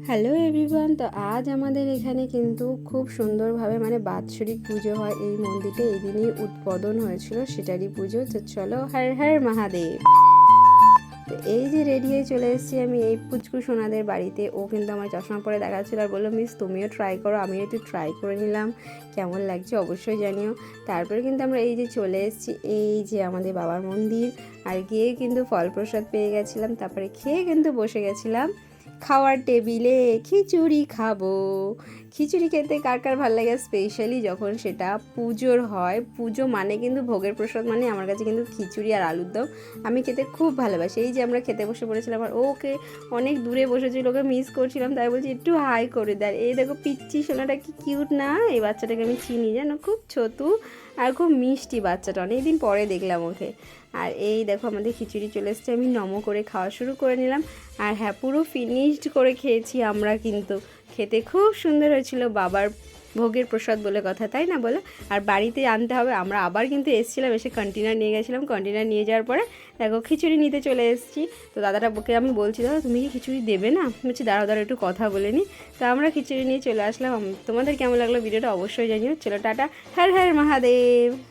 Hello everyone, তো আজ আমাদের এখানে কিন্তু খুব সুন্দরভাবে বাৎসরিক পুজো হয় এই মন্দিরে। এই দিনই উদ্বোধন হয়েছিল সেটারই পুজো। তো চলো, হর হর মহাদেব। তো এই যে রেডি হয়ে চলে এসেছি আমি এই পুচকু সোনাদের বাড়িতে। ও কিন্তু আমার চশমা পরে দেখাচ্ছিল আর বললো, মিস তুমিও ট্রাই করো। আমিও একটু ট্রাই করে নিলাম, কেমন লাগছে অবশ্যই জানিও। তারপরে কিন্তু আমরা এই যে চলে এসেছি এই যে আমাদের বাবার মন্দির, আর গিয়ে কিন্তু ফল প্রসাদ পেয়ে গেছিলাম। তারপরে খেয়ে কিন্তু বসে গেছিলাম খাওয়ার টেবিলে। খিচুড়ি খাবো। খিচুড়ি খেতে কার কার ভালো লাগে, স্পেশালি যখন সেটা পুজোর হয়। পুজো মানে কিন্তু ভোগের প্রসাদ, মানে আমার কাছে কিন্তু খিচুড়ি আর আলুর দম আমি খেতে খুব ভালোবাসি। এই যে আমরা খেতে বসে পড়েছিলাম, আর ওকে অনেক দূরে বসেছিল, ওকে মিস করছিলাম, তাই বলছি একটু হাই করে দেয়। এই দেখো পিচ্চি সোনাটা কি কিউট না, এই বাচ্চাটাকে আমি চিনি জানো, খুব ছোটু আর খুব মিষ্টি বাচ্চাটা, অনেকদিন পরে দেখলাম ওকে। আর এই দেখো আমাদের খিচুড়ি চলে এসছে, আমি নমো করে খাওয়া শুরু করে নিলাম। আর হ্যাঁ, পুরো ফিনিশড করে খেয়েছি আমরা, কিন্তু খেতে খুব সুন্দর হয়েছিল। বাবার ভোগের প্রসাদ বলে কথা, তাই না বলো? আর বাড়িতে আনতে হবে। আমরা আবার কিন্তু এসেছিলাম, এসে কন্টেনার নিয়ে গেছিলাম। কন্টেনার নিয়ে যাওয়ার পরে দেখো খিচুড়ি নিতে চলে এসেছি। তো দাদাটা বকে আমি বলছি, দাদা তুমি কি খিচুড়ি দেবে না? বলছি দাঁড়াও দাঁড়াও একটু কথা বলে নিই। তো আমরা খিচুড়ি নিয়ে চলে আসলাম। তোমাদের কেমন লাগলো ভিডিওটা অবশ্যই জানিও। চলো টাটা, হর হর মহাদেব।